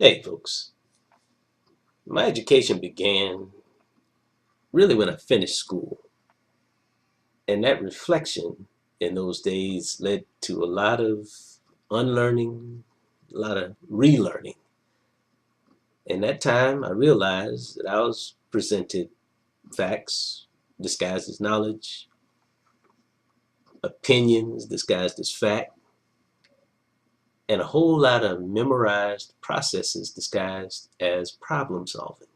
Hey folks, my education began really when I finished school, and that reflection in those days led to a lot of unlearning, a lot of relearning. In that time, I realized that I was presented facts disguised as knowledge, opinions disguised as fact, and a whole lot of memorized processes disguised as problem solving.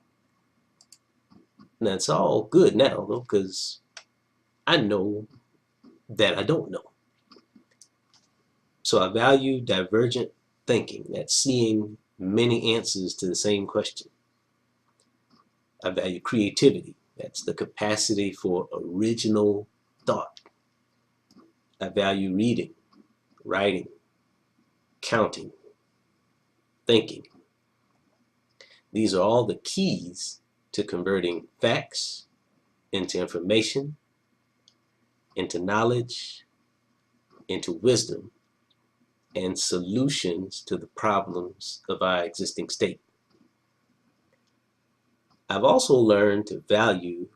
Now, it's all good now, though, because I know that I don't know. So I value divergent thinking, that's seeing many answers to the same question. I value creativity, that's the capacity for original thought. I value reading, writing, counting, thinking. These are all the keys to converting facts into information, into knowledge, into wisdom, and solutions to the problems of our existing state. I've also learned to value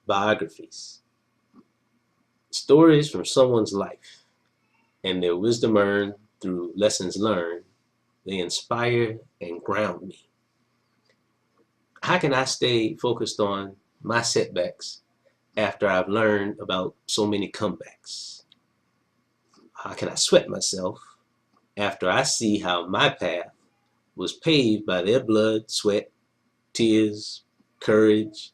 biographies, stories from someone's life, and their wisdom earned through lessons learned. They inspire and ground me. How can I stay focused on my setbacks after I've learned about so many comebacks? How can I sweat myself after I see how my path was paved by their blood, sweat, tears, courage,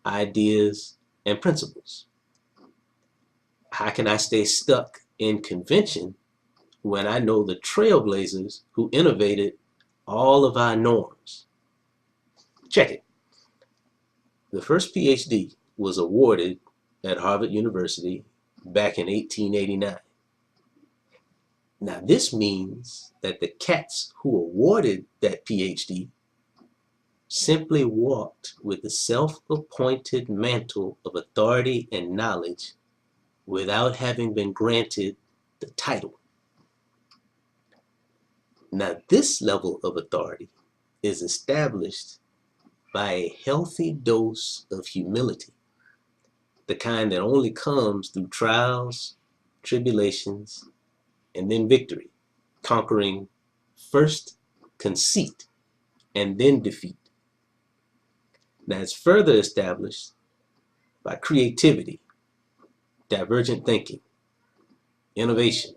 ideas, and principles? How can I stay stuck in convention when I know the trailblazers who innovated all of our norms? Check it. The first PhD was awarded at Harvard University back in 1889. Now, this means that the cats who awarded that PhD simply walked with the self-appointed mantle of authority and knowledge without having been granted the title. Now, this level of authority is established by a healthy dose of humility, the kind that only comes through trials, tribulations, and then victory, conquering first conceit and then defeat. Now, it's further established by creativity, divergent thinking, innovation,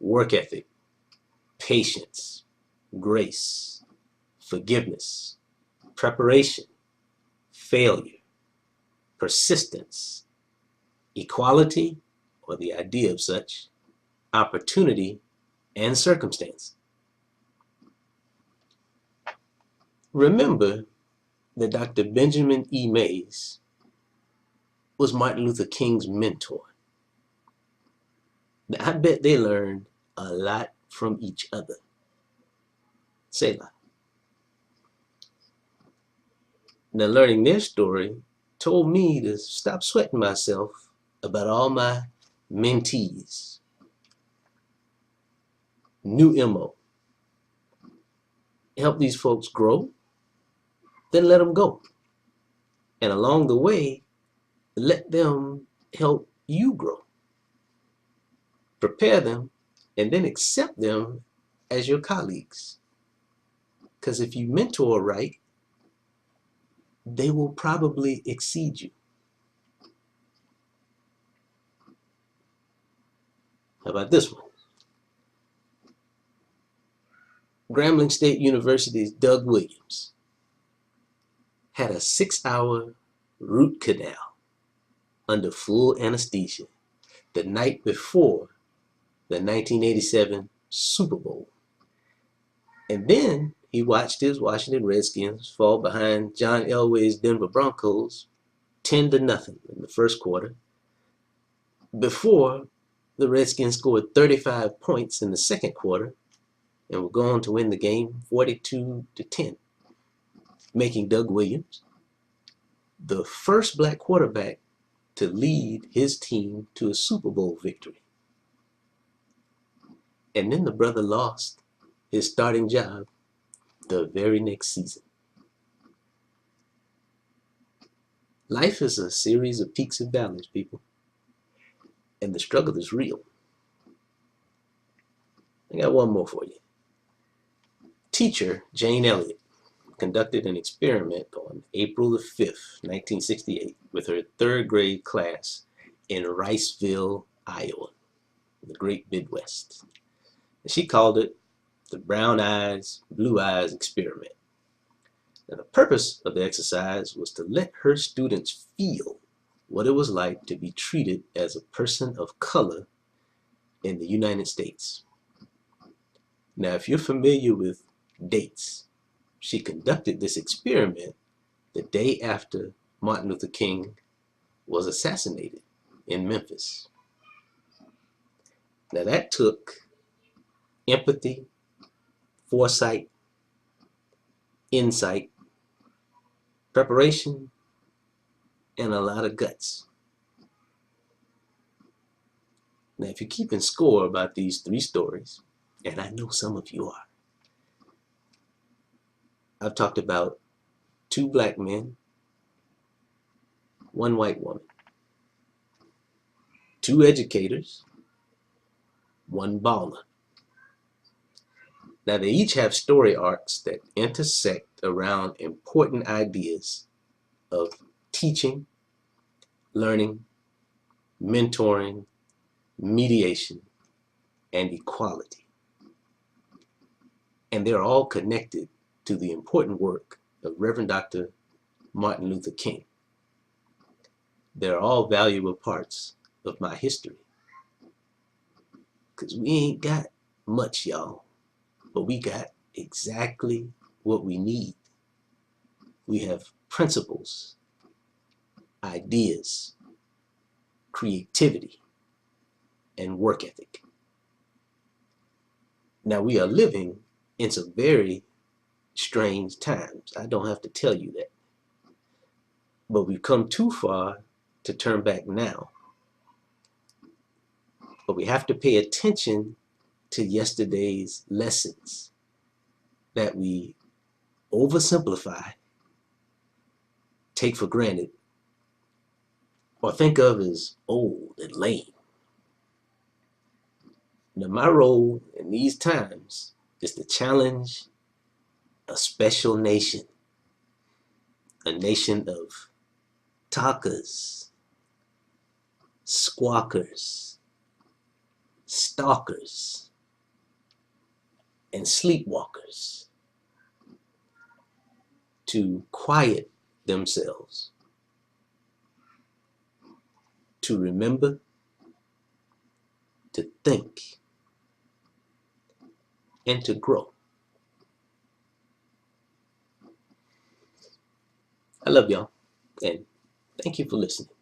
work ethic, patience, grace, forgiveness, preparation, failure, persistence, equality, or the idea of such, opportunity, and circumstance. Remember that Dr. Benjamin E. Mays was Martin Luther King's mentor. Now, I bet they learned a lot from each other. Selah. Now, learning their story told me to stop sweating myself about all my mentees. New MO. Help these folks grow, then let them go. And along the way, let them help you grow. Prepare them, and then accept them as your colleagues. Because if you mentor right, they will probably exceed you. How about this one? Grambling State University's Doug Williams had a 6-hour root canal under full anesthesia the night before the 1987 Super Bowl. And then he watched his Washington Redskins fall behind John Elway's Denver Broncos 10-0 in the first quarter before the Redskins scored 35 points in the second quarter and were going to win the game 42-10, making Doug Williams the first black quarterback to lead his team to a Super Bowl victory. And then the brother lost his starting job the very next season. Life is a series of peaks and valleys, people, and the struggle is real. I got one more for you. Teacher Jane Elliott conducted an experiment on April the 5th, 1968, with her third grade class in Riceville, Iowa, the great Midwest. And she called it the Brown Eyes, Blue Eyes experiment. Now, the purpose of the exercise was to let her students feel what it was like to be treated as a person of color in the United States. Now, if you're familiar with dates, she conducted this experiment the day after Martin Luther King was assassinated in Memphis. Now, that took empathy, foresight, insight, preparation, and a lot of guts. Now, if you're keeping score about these 3 stories, and I know some of you are, I've talked about 2 black men, 1 white woman, 2 educators, 1 baller. Now, they each have story arcs that intersect around important ideas of teaching, learning, mentoring, mediation, and equality. And they're all connected to the important work of Reverend Dr. Martin Luther King. They're all valuable parts of my history. Because we ain't got much, y'all, but we got exactly what we need. We have principles, ideas, creativity, and work ethic. Now, we are living in some very strange times. I don't have to tell you that. But we've come too far to turn back now. But we have to pay attention to yesterday's lessons that we oversimplify, take for granted, or think of as old and lame. Now, my role in these times is to challenge a special nation, a nation of talkers, squawkers, stalkers, and sleepwalkers, to quiet themselves, to remember, to think, and to grow. I love y'all, and thank you for listening.